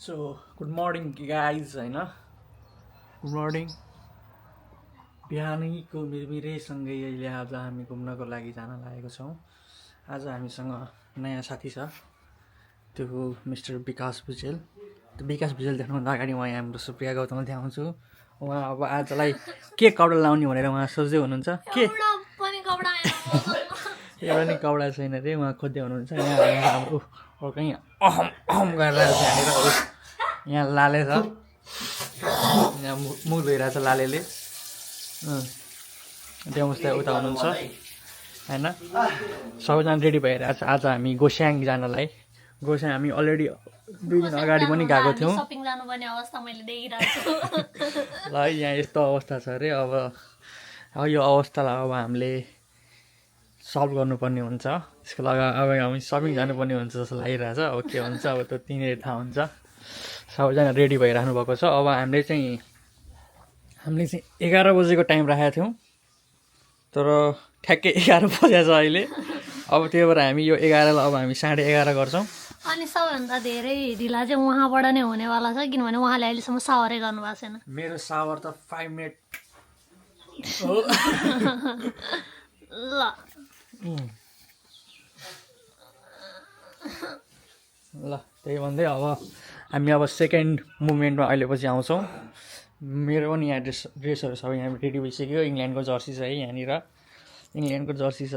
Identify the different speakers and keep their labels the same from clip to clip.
Speaker 1: So good morning guys होइन good morning बिहानैको मिरमिरेसँगै अहिले आज हामी घुम्नको लागि जान लागेको छौँ। आज हामीसँग नयाँ साथी छ, त्यो हो मिस्टर विकास भुजेल। त्यो विकास भुजेल देख्नुभन्दा अगाडि म यहाँ हाम्रो सुप्रिया गौतम देखाउँछु। उहाँ अब आजलाई के कपडा लाउने भनेर उहाँ सोच्दै हुनुहुन्छ। के एउटा नि कपडा छैन अरे, उहाँ खोज्दै हुनुहुन्छ। यहाँ हाम्रो कहीँ अहम अहम गरेर यहाँनिर यहाँ लाले छ, यहाँ मुख धोइरहेछ लालेले। देउस्ता उता हुनुहुन्छ होइन। सबैजना रेडी भइरहेछ आज हामी गोस्याङ जानलाई। गोस्याङ हामी अलरेडी 2 दिन अगाडि पनि गएको थियौँ। ल यहाँ यस्तो अवस्था छ अरे। अब यो अवस्थालाई अब हामीले सल्भ गर्नुपर्ने हुन्छ। त्यसको लागि अब हामी सपिङ जानुपर्ने हुन्छ जस्तो लागिरहेछ। अब के हुन्छ अब त्यो तिनीहरू थाहा हुन्छ। सबैजना रेडी भइराख्नु भएको छ। अब हामीले चाहिँ 11 बजेको टाइम राखेको थियौँ, तर ठ्याक्कै 11 बजेको छ अहिले। अब त्यही भएर हामी यो 11लाई अब हामी 11:30 गर्छौँ।
Speaker 2: अनि सबैभन्दा धेरै ढिला चाहिँ उहाँबाट नै हुनेवाला छ, किनभने उहाँले अहिलेसम्म सावरै गर्नुभएको छैन।
Speaker 1: मेरो सावर त 5 मिनट हो। ल त्यही भन्दै अब हामी अब सेकेन्ड मुभमेन्टमा अहिले पछि आउँछौँ। मेरो पनि यहाँ ड्रेसहरू सबै यहाँ रेडी भइसक्यो। इङ्ल्यान्डको जर्सी छ है, यहाँनिर इङ्ल्यान्डको जर्सी छ,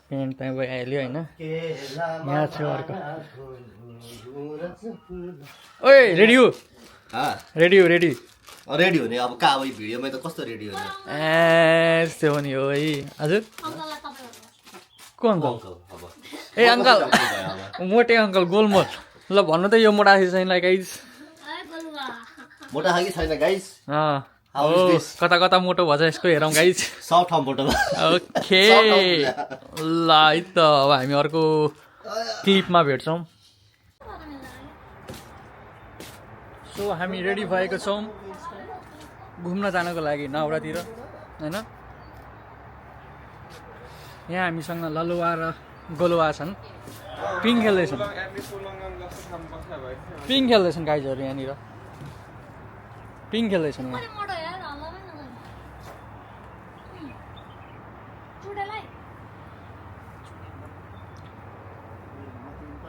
Speaker 1: पेन्ट त्यहाँ भइहाल्यो होइन। यहाँ छ अर्को। ओए रेडी हो? रेडी हो? रेडी
Speaker 3: रेडी हुने अब कहाँ? अब भिडियोमा त कस्तो रेडी हुने?
Speaker 1: त्यस्तो हो नि हो है। हजुर को अङ्कल? ए अङ्कल, मोटे अङ्कल गोलमोल। ल भन्नु त यो मोटा छैन गाइज।
Speaker 3: मोटा खालि छैन गाइस।
Speaker 1: कता कता मोटो भएछ यसको हेरौँ गाइज।
Speaker 3: सफ्ट मोटो।
Speaker 1: ओके ल है त अब हामी अर्को क्लिपमा भेट्छौँ। सो हामी रेडी भएको छौँ घुम्न जानको लागि नौरातिर होइन। यहाँ हामीसँग ललुवा र गोलुवा छन्, पिङ खेल्दैछन्। पिङ खेल्दैछन् गाइजहरू, यहाँनिर पिङ खेल्दैछन्।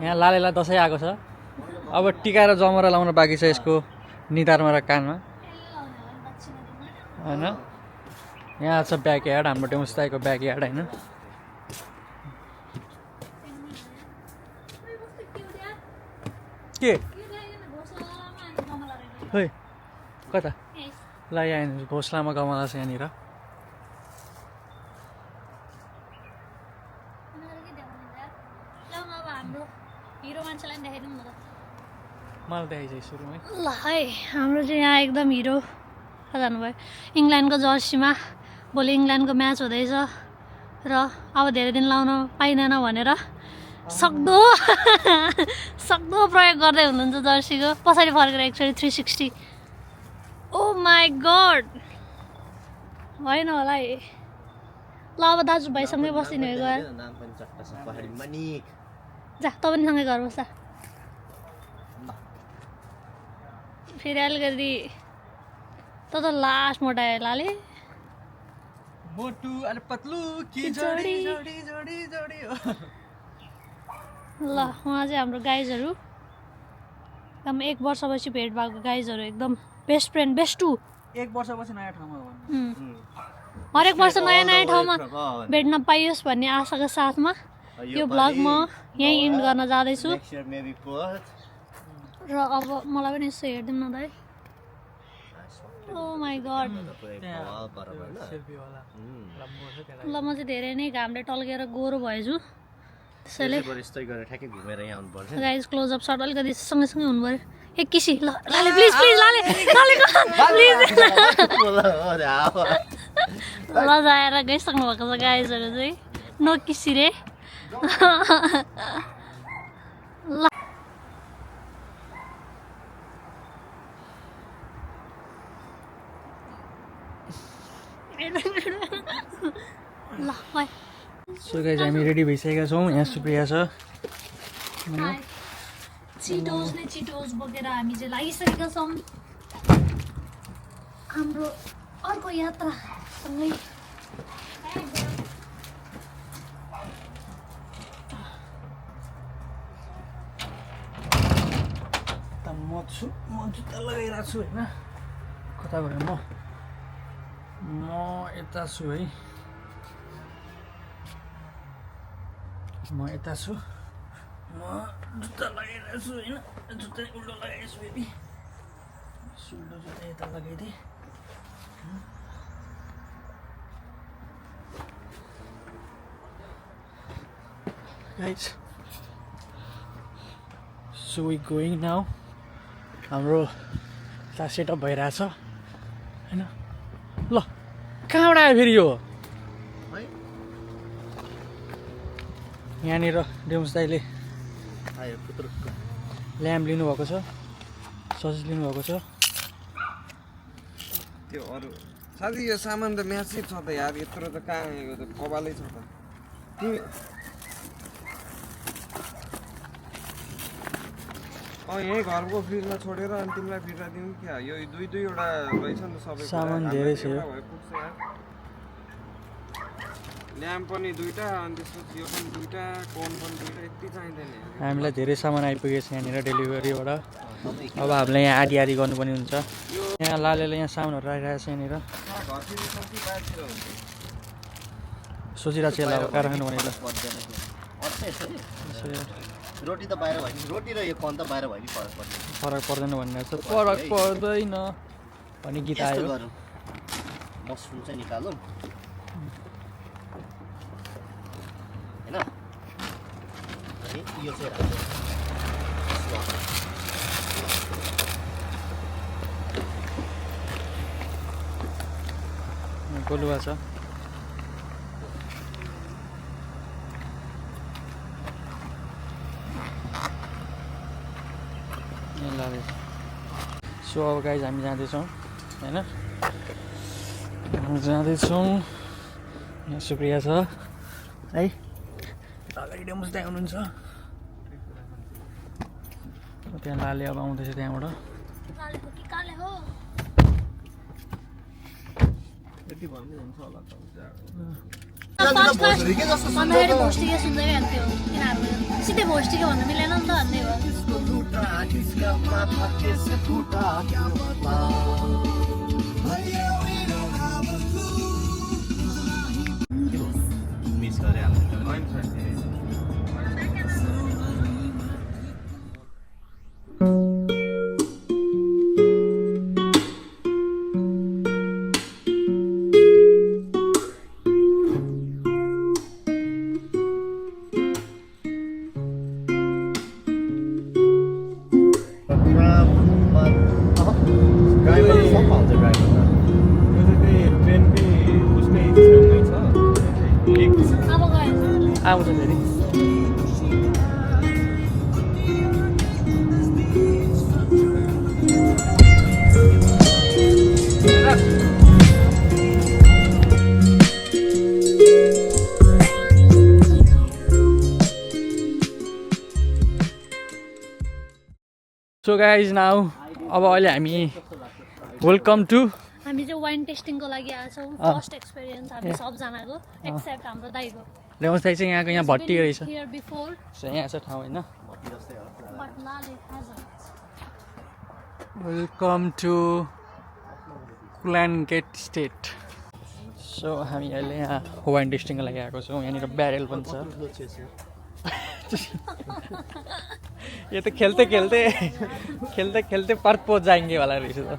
Speaker 1: यहाँ लालेलाई दसैँ आएको छ। अब टिका र जमरा लाउन बाँकी छ यसको निधारमा र कानमा होइन। यहाँ छ ब्याकयार्ड, हाम्रो डेमोस्ताईको ब्याकयार्ड होइन। के खोइ कता? ल यहाँ घोसलामा गमला छ यहाँनिर। मलाई देखाइसक्यो सुरुमै।
Speaker 2: ल है, हाम्रो चाहिँ यहाँ एकदम हिरो जानुभयो इङ्ल्यान्डको जर्सीमा। भोलि इङ्ल्यान्डको म्याच हुँदैछ र अब धेरै दिन लाउन पाइँदैन भनेर सक्दो प्रयोग गर्दै हुनुहुन्छ जर्सीको। पछाडि फर्केर एक्चुअली 360। ओ माई गड, होइन होला है। ल अब दाजुभाइसँगै बस्दिनु हो गएर जा, त पनि सँगै घर बस्छ। फेरि अलिकति त लास्ट मोटायो लाले।
Speaker 1: मोटु अनि पतलु की जोडी जोडी जोडी जोडी।
Speaker 2: ल उहाँ चाहिँ हाम्रो गाइजहरू एकदम 1 वर्षपछि भेट भएको गाइजहरू, एकदम बेस्ट फ्रेन्ड, बेस्ट टु।
Speaker 1: 1 वर्षपछि नयाँ ठाउँमा
Speaker 2: हरेक वर्ष नयाँ नयाँ ठाउँमा भेट्न पाइयोस् भन्ने आशाको साथमा यो भ्लग म यहीँ इन्ड गर्न जाँदैछु। र अब मलाई पनि यसो हेरिदिउँ न त है। ओ माई गड, ल म चाहिँ धेरै नै घामले टल्केर गोरो भएछु, त्यसैले गाइज क्लोजअप सर्ट अलिकति सँगै हुनु पऱ्यो। एक किसी ल लाले प्लिज प्लिज लाले प्लिज लजाएर गइसक्नु भएको छ गाइजहरू चाहिँ। नो किसी रे। ल ल
Speaker 1: सो गाइज हामी रेडी भइसकेका छौँ। यहाँ सुप्रिया छ,
Speaker 2: चिटोज नै चिटोज बोकेर हामी चाहिँ लागिसकेका छौँ हाम्रो अर्को यात्रासँगै।
Speaker 1: म जुत्ता लगाइरहेको छु होइन, कता गएँ म यता छु है, म यता छु, म जुत्ता लगाइरहेको छु होइन, जुत्ता उल्टो लगाएको छु फेरि, उल्टो जुत्ता यता लगाइदिएँ। Guys, so we going now. हाम्रो क्लास सेटअप भइरहेछ होइन। ल कहाँबाट आयो फेरि यो? यहाँनिर डेम्स दाइले ल्याम्प लिनुभएको छ, ससेज लिनुभएको छ।
Speaker 4: त्यो अरू साथी यो सामान त म्यासिभ छ त यार, यत्रो त कहाँ आएको त कबालै छ त। तिमी यहीँ घरको फ्रिजमा छोडेर अनि तिमीलाई फिर्ता दिउँ क्या? यो दुईवटा रहेछ नि त सबै
Speaker 1: सामान धेरै छ यो।
Speaker 4: पुग्छ यार। ल्याम्प पनि दुईवटा अनि त्यसपछि यो पनि दुईवटा, कोन पनि दुईवटा, यति चाहिँदैन यार।
Speaker 1: हामीलाई धेरै सामान आइपुगेछ यहाँनिर डेलिभरीबाट। अब हामीलाई यहाँ आधी आधी गर्नुपर्ने हुन्छ। यहाँ लालेले यहाँ सामानहरू राखिरहेको छ यहाँनिर,
Speaker 4: घरतिर सब्जी बाहिरतिर हुन्छ।
Speaker 1: सोचिरहेको छु यसलाई अब कहाँ राख्नु भनेर।
Speaker 3: रोटी त बाहिर भयो नि, रोटी र यो कन त बाहिर भयो नि, फरक पर्छ।
Speaker 1: फरक पर्दैन भन्ने छ, फरक पर्दैन भन्ने गीत आयो।
Speaker 3: गरौँ, मसरुम चाहिँ निकालौँ होइन, अनि यो चाहिँ राख्छौँ।
Speaker 1: गोलुवा छ। सो अब गाइज हामी जाँदैछौँ होइन, हामी जाँदैछौँ। यहाँ सुप्रिया छ है, अगाडि डेमोस त्यहाँ हुनुहुन्छ, त्यहाँ लाले अब आउँदैछ त्यहाँबाट।
Speaker 4: यति भन्दै हुन्छ होला त।
Speaker 2: भन्दाखेरि भोस्टिके सुन्दै हाल्थ्यो तिनीहरू, सिधै भोस्टिके भन्नु मिलेन नि त भन्दै भयो।
Speaker 3: मिस गरेँ अब।
Speaker 1: आउँछ फेरि। सो गाइज नाउ अब अहिले हामी वेलकम टु,
Speaker 2: हामी चाहिँ वाइन टेस्टिङको लागि आएको छौँ। फर्स्ट एक्सपिरियन्स हामी सबजनाको एक्सेप्ट हाम्रो दाइको।
Speaker 1: डेमोस दाइ चाहिँ यहाँको यहाँ भट्टी रहेछ।
Speaker 2: हियर बिफोर
Speaker 1: सो यहाँ छ ठाउँ होइन।
Speaker 2: बट लाले hasn't।
Speaker 1: वेलकम टु कुलानगेट स्टेट। सो हामी अहिले यहाँ वाइन टेस्टिङको लागि आएको छौँ। यहाँनिर ब्यारेल पनि छ। यो त खेल्दै खेल्दै खेल्दै खेल्दै पर्पो जाएंगे वाला रहेछ त।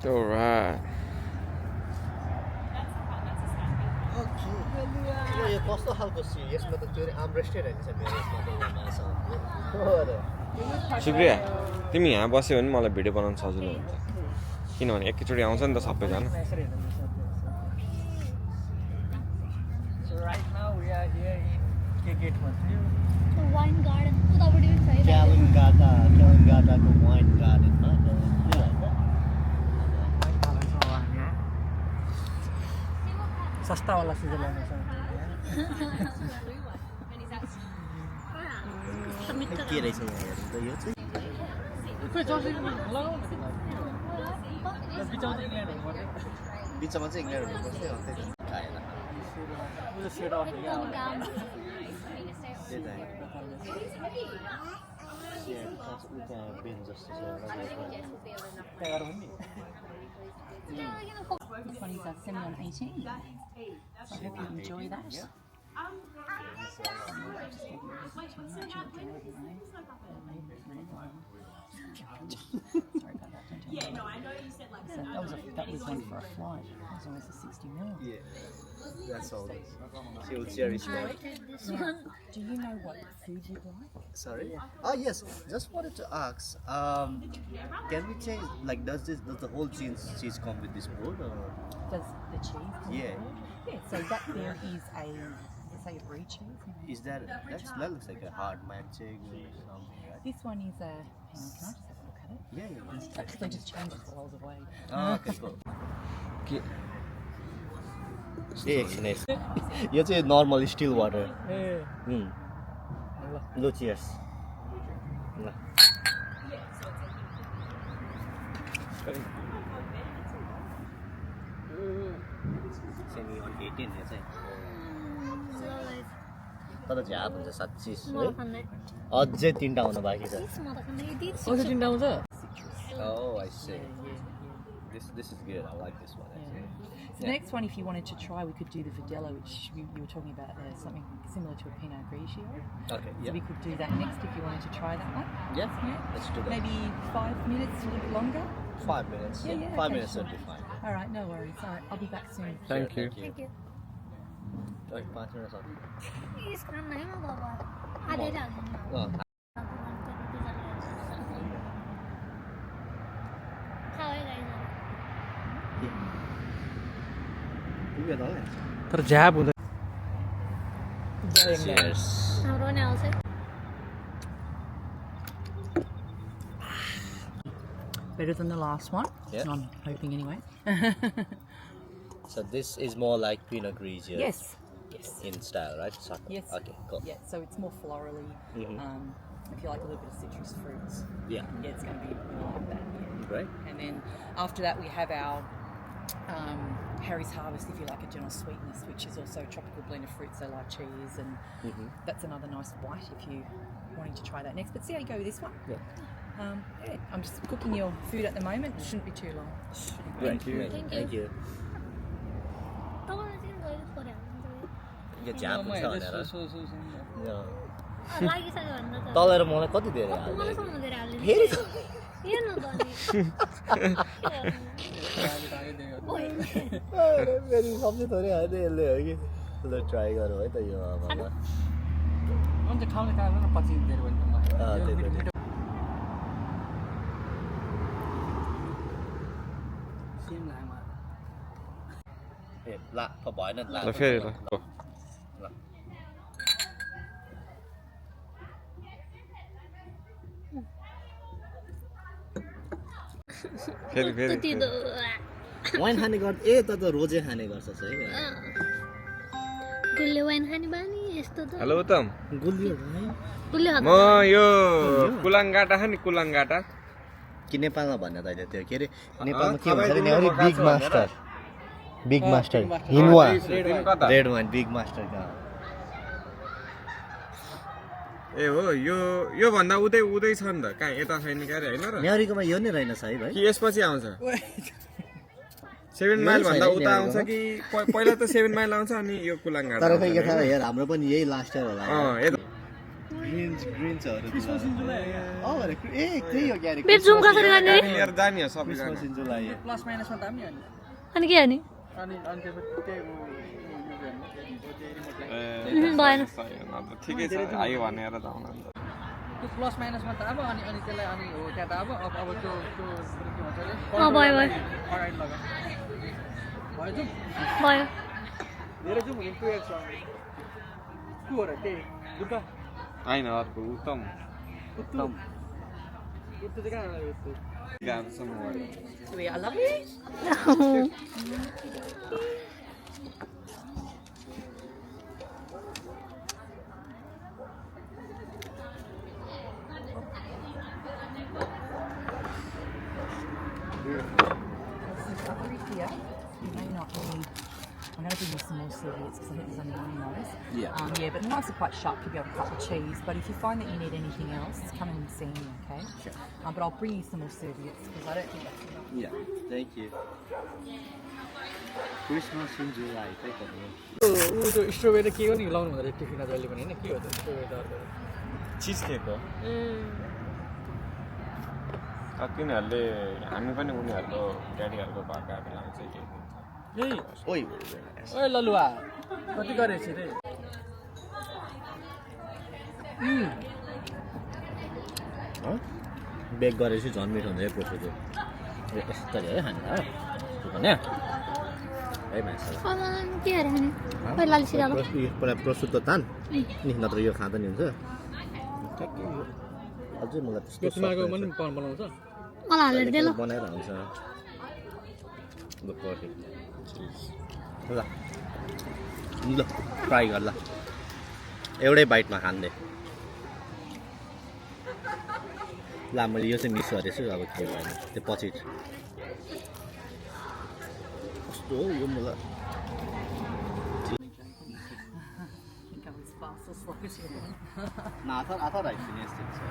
Speaker 4: Alright.
Speaker 3: यो कस्तो खालको सी? यसमा त त्यो आर्मरेस्टै रहेछ मेरो, यसमा त
Speaker 4: सुप्रिया, तिमी यहाँ बस्यो भने मलाई भिडियो बनाउन सजिलो हुन्छ, किनभने एकैचोटि आउँछ नि त सबैजना।
Speaker 2: वाइन गार्डन उतापट्टि पनि छ है।
Speaker 3: क्यालिनगाटाको वाइन गार्डनमा
Speaker 1: सस्तावाला स्विजरल्यान्ड छ
Speaker 3: के रहेछ यहाँ हेर्नु त यो चाहिँ बिचमा चाहिँ इङ्ल्यान्ड हुनुपर्छ खाएन
Speaker 1: सेट अफ
Speaker 3: त्यही त त्यहाँ बेन जस्तो छ
Speaker 1: त्यहाँ गरौँ नि
Speaker 5: This one is a Simeon 18. So I hope you enjoy that. Sorry about that. Yeah, no, I know you said like so that was one for a flight. That was almost a 60 mil.
Speaker 3: Yeah, that's all. She'll cherish that.
Speaker 5: Do you know what food you like?
Speaker 3: Sorry? Oh yes, just wanted to ask. Can we change? Like, does the whole cheese come with this board or?
Speaker 5: Does the cheese come
Speaker 3: Yeah.
Speaker 5: with it? Yeah, so that there is a, let's say a brie cheese.
Speaker 3: Is that looks like a hard mancheg or something, right?
Speaker 5: This one is a, hang on, can I just have a look at it?
Speaker 3: Yeah.
Speaker 5: Actually just changes while I was away.
Speaker 3: Oh, okay, cool. एकछिन यो चाहिँ normal still water लो cheers ल semi 118 यो चाहिँ तर झ्याप हुन्छ 25 है अझै 3टा हुन बाँकी छ
Speaker 1: अझै 3टा आउँछ
Speaker 3: Oh, I see. This is good. I like this one actually.
Speaker 5: The next one, if you wanted to try, we could do the Videla, which you were talking about there, something similar to a Pinot Grigio.
Speaker 3: Okay,
Speaker 5: So we could do that next if you wanted to try that one.
Speaker 3: Yeah, let's do that.
Speaker 5: Maybe 5 minutes, a little bit longer.
Speaker 3: 5 minutes.
Speaker 5: Yeah,
Speaker 3: 5
Speaker 5: okay,
Speaker 3: minutes
Speaker 5: sure.
Speaker 3: would be fine.
Speaker 5: All right, no worries. All right, I'll be back soon.
Speaker 1: Thank you.
Speaker 3: Okay, 5 minutes.
Speaker 2: इसका नहीं ना बाबा आधे डाल देना
Speaker 3: Oh,
Speaker 2: खाएगा
Speaker 1: तर झ्याप हुँदैन
Speaker 3: Cheers.
Speaker 2: हाम्रो नि आउँछ
Speaker 5: Better than the last one.
Speaker 3: Yeah.
Speaker 5: I'm hoping anyway.
Speaker 3: So this is more like Pinot Grigio.
Speaker 5: Yes. Yes.
Speaker 3: In style, right?
Speaker 5: Yes.
Speaker 3: Okay, cool.
Speaker 5: Yeah, so it's more florally. If you like a little bit of citrus fruits.
Speaker 3: Yeah.
Speaker 5: Yeah, it's going to be more like that. Yeah.
Speaker 3: Right?
Speaker 5: And then after that, we have our Harry's Harvest, if you like a gentle sweetness, which is also a tropical blend of fruits, so lychees, and that's another nice bite if you wanting to try that next. But see how you go with this one.
Speaker 3: Yeah.
Speaker 5: Yeah, I'm just cooking your food at the moment. It shouldn't be too long.
Speaker 3: Great.
Speaker 1: you.
Speaker 3: Thank you.
Speaker 2: तपाईँलाई चाहिँ गएर पऱ्यो
Speaker 3: यो झ्याप हुन्छ भनेर
Speaker 2: लागिसक्यो भन्दा त
Speaker 3: तलेर मलाई कति धेरै
Speaker 2: मलाई
Speaker 3: हाल्यो
Speaker 2: सम्म धेरै हाल्नु
Speaker 3: फेरि
Speaker 2: हेर्नु त
Speaker 3: फेरि सब्जी थोरै हाल्यो यसले हो कि ल ट्राई गरौँ है त यो अब
Speaker 1: अन्त खाउने कारण पछि धेरै भयो सेम लाग्यो
Speaker 3: ए ला भएन ला
Speaker 4: ल फेरि ल
Speaker 3: ल
Speaker 4: फेरि फेरि
Speaker 3: वाइन खाने गर्छ ए त रोजे खाने गर्छस् है
Speaker 2: गुलियो वाइन खाने बानी यस्तो त
Speaker 4: हेलो उत्तम
Speaker 3: गुलियो है
Speaker 2: गुलियो
Speaker 4: म यो कुलाङ्गाटा छ नि कुलाङ्गाटा
Speaker 3: कि नेपालमा भन्ने त अहिले त्यो के अरे नेपालमा के भन्छ अरे नेवरी बिग मास्टर हिनवा रेड वाइन बिग मास्टर का
Speaker 4: ए हो यो भन्दा उतै उतै छ नि त कहाँ यता छैन क्यारे होइन र
Speaker 3: नेवरीकोमा यो नै रहेनछ है भाइ
Speaker 4: कि यसपछि आउँछ 7 माइल भन्दा उता आउँछ कि पहिला त 7 माइल आउँछ अनि यो कुलाङ्गाटा
Speaker 3: तर खै के थाहा हेर हाम्रो पनि यही लास्ट इयर होला ग्रिन छहरु ए त्यही हो क्यारे
Speaker 2: बेट जुम कसरी गर्ने
Speaker 4: लिएर जाने हो सबैजना
Speaker 3: जुलाई
Speaker 1: प्लस माइनसमा दाम नि
Speaker 2: अनि के हाने
Speaker 1: अनि त्यसपछि त्यही
Speaker 2: भएन
Speaker 4: ठिकै छ आयो भनेर जाउँ न
Speaker 1: त्यो प्लस माइनसमा त अब अनि त्यसलाई अनि हो त्यहाँ त अब त्यो के भन्छ अरे
Speaker 2: भयो भयो
Speaker 1: अगाडि लगा भयो जुम
Speaker 2: भयो
Speaker 1: धेरै जुम हुने 2x को हो र त्यही दुर्गा
Speaker 4: होइन अर्को उत्तम
Speaker 1: उत्तम उत्तम चाहिँ कहाँ उत्तम
Speaker 4: गाउँसम्म
Speaker 5: Sweet, I love you. I'm going to bring you some more serviettes because I think there's only one in those.
Speaker 4: Yeah.
Speaker 5: Yeah, but the knives are quite sharp to be able to cut the cheese. But if you find that you need anything else, come and see me, okay?
Speaker 4: Sure.
Speaker 5: But I'll bring you some more serviettes because I don't think that's enough.
Speaker 4: Yeah.
Speaker 3: Thank you. Christmas in July. Take it.
Speaker 1: ऊ त्यो strawberry के हो नि लाउनु हुँदो रहेछ टिफिनमा जहिले पनि होइन के हो त्यो स्ट्रबेरी अर्को
Speaker 4: चिज केक हो तिनीहरूले हामी पनि उनीहरूको ड्याडीहरूको घर गएको बेलामा चाहिँ केक दिन्छ
Speaker 1: यही
Speaker 3: ओइ
Speaker 1: ओए ललुवा कति गरेछ रे
Speaker 3: बेक गरेपछि झन् मिठो हुन्छ है प्रोफेसर यस्तरी है खान्छ होइन है मान्छे
Speaker 2: के अरे खाने पहिला सिरालो
Speaker 3: प्रस्तुत त तान नि नत्र यो खाँदा नि हुन्छ ठ्याक्कै यो अझै मलाई त्यस्तो
Speaker 1: त्यसमाको पनि बनाउँछ
Speaker 2: मलाई हालेर दे ल
Speaker 3: बनाएर हुन्छ ल पर्फेक्ट ल ल ट्राई गर ल एउटै बाइटमा खान्दे ल मैले यो चाहिँ मिस गरेछु अब के भएन त्यो पछि कस्तो हो यो मलाई
Speaker 5: Go as fast or slow as you want.
Speaker 3: No, I thought I finished it. So.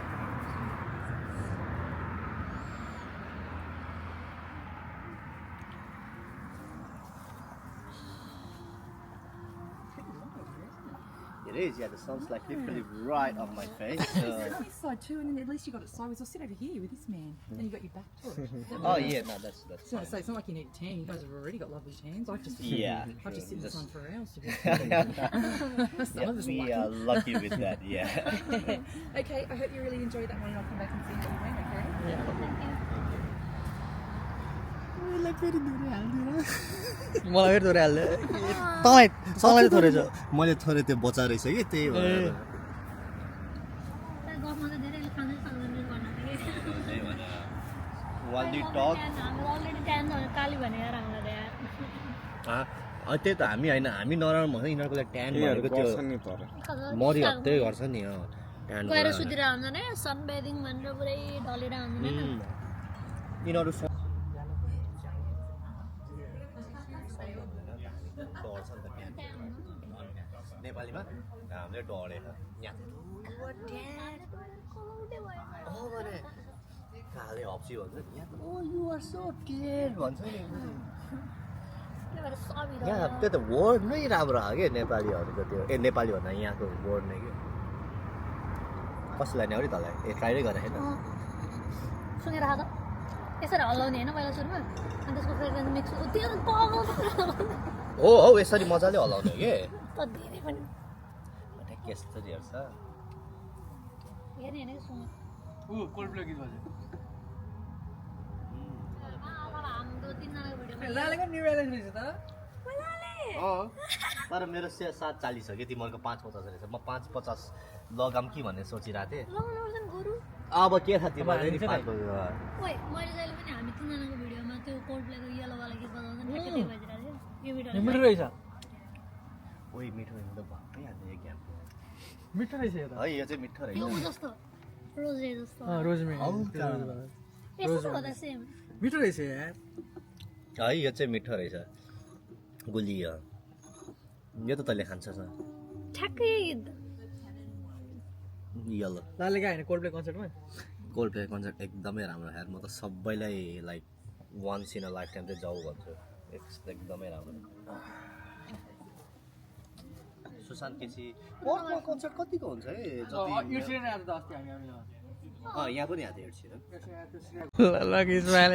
Speaker 3: It is, yeah. The sun's like literally right on my face.
Speaker 5: Sit on this side too, and then at least you got it sideways. Or sit over here with this man. Then you got your back to it.
Speaker 3: Oh yeah, no, that's.
Speaker 5: So it's not like you need a tan. You guys have already got lovely tans. I've just
Speaker 3: Yeah.
Speaker 5: I've just sit in the sun for hours to be Some
Speaker 3: Yeah,
Speaker 5: of us are
Speaker 3: we
Speaker 5: lucky.
Speaker 3: are lucky with that. Yeah.
Speaker 5: Okay, I hope you really enjoyed that one, and I'll come back and see how you went. Okay.
Speaker 1: मलाई फेरि थोरै हाल्दै तँलाई तँलाई थोरै छ
Speaker 3: मैले थोरै त्यो बचा रहेछ कि त्यही भएर
Speaker 2: गफमा त धेरै खानै सक्दैन
Speaker 3: त्यही भएर while you talk
Speaker 2: हाम्रो अलरेडी ट्यान भयो काली भनेर हामीलाई यार
Speaker 3: त्यही त हामी होइन हामी नराम्रो भन्छ यिनीहरूको लागि ट्यान भनेको त्यो
Speaker 4: गर्छ नि तर
Speaker 3: मरि हत्तै गर्छ नि ट्यान
Speaker 2: गएर सुतिर आउँदैन सन बेदिङ भनेर पुरै ढलेर आउँदैन
Speaker 3: यिनीहरू नेपालीमा हामीले डढेर काले हप्सी भन्छ ओ यु आर सो क्लियर भन्छ नि यहाँ त्यो त वर्ड नै राम्रो हो क्या नेपालीहरूको त्यो नेपाली भन्दा यहाँको वर्ड नै क्या कसैलाई नि अरे तँलाई ट्राई गरेर हेर्न
Speaker 2: सुनेर आएको यसरी हल्लाउने होइन पहिला सुरुमा अनि त्यसको फ्रेग्रेन्स मिक्स त्यो पागल
Speaker 3: हो हौ यसरी मजाले हल्लाउने हो
Speaker 2: त धेरै पनि
Speaker 3: कि यस्तरी हेर्छ
Speaker 2: हेर्ने होइन सुन
Speaker 1: ऊ कोल्ड प्ले गीत बज्यो
Speaker 2: हाम्रो तिनजनाको भिडियोमा
Speaker 1: लालेको न्यू ब्यालेन्स रहेछ त
Speaker 3: तर मेरो 740 हो कि तिमीहरूको 550 रहेछ म 550 लगाम कि भन्ने सोचिरहेको थिएँ अब के थाहा तिमीहरूले नि
Speaker 2: ओइ मैले जहिले पनि हामी तिनजनाको भिडियोमा त्यो कोल्ड प्लेको येलोवाला गीत बजाउँदा नि ठ्याक्कै त्यही बजिरहेको थियो यो भिडियो
Speaker 1: मिठो रहेछ
Speaker 3: ओइ मिठो त भएकै हाल्ने एक ग्याम
Speaker 1: मिठो रहेछ यो त
Speaker 3: है यो चाहिँ मिठो रहेछ
Speaker 2: यो जस्तो रोजे जस्तो
Speaker 1: रोजमेरी
Speaker 2: यस्तो हो त सेम
Speaker 1: मिठो रहेछ यार
Speaker 3: है यो चाहिँ मिठो रहेछ गुली यो त तैँले खान्छस्
Speaker 2: ठ्याक्कै
Speaker 3: यल्लो
Speaker 1: लाले गयो होइन कोल्ड प्ले कन्सर्टमा
Speaker 3: कोल्ड प्ले कन्सर्ट एकदमै राम्रो यार म त सबैलाई like once in a lifetime चाहिँ जाऊ भन्छु एकदमै राम्रो सुशान्त केसी पर्कमा कन्सर्ट कतिको हुन्छ है जति यहाँ पनि आएको थियो
Speaker 1: लगी स्माइल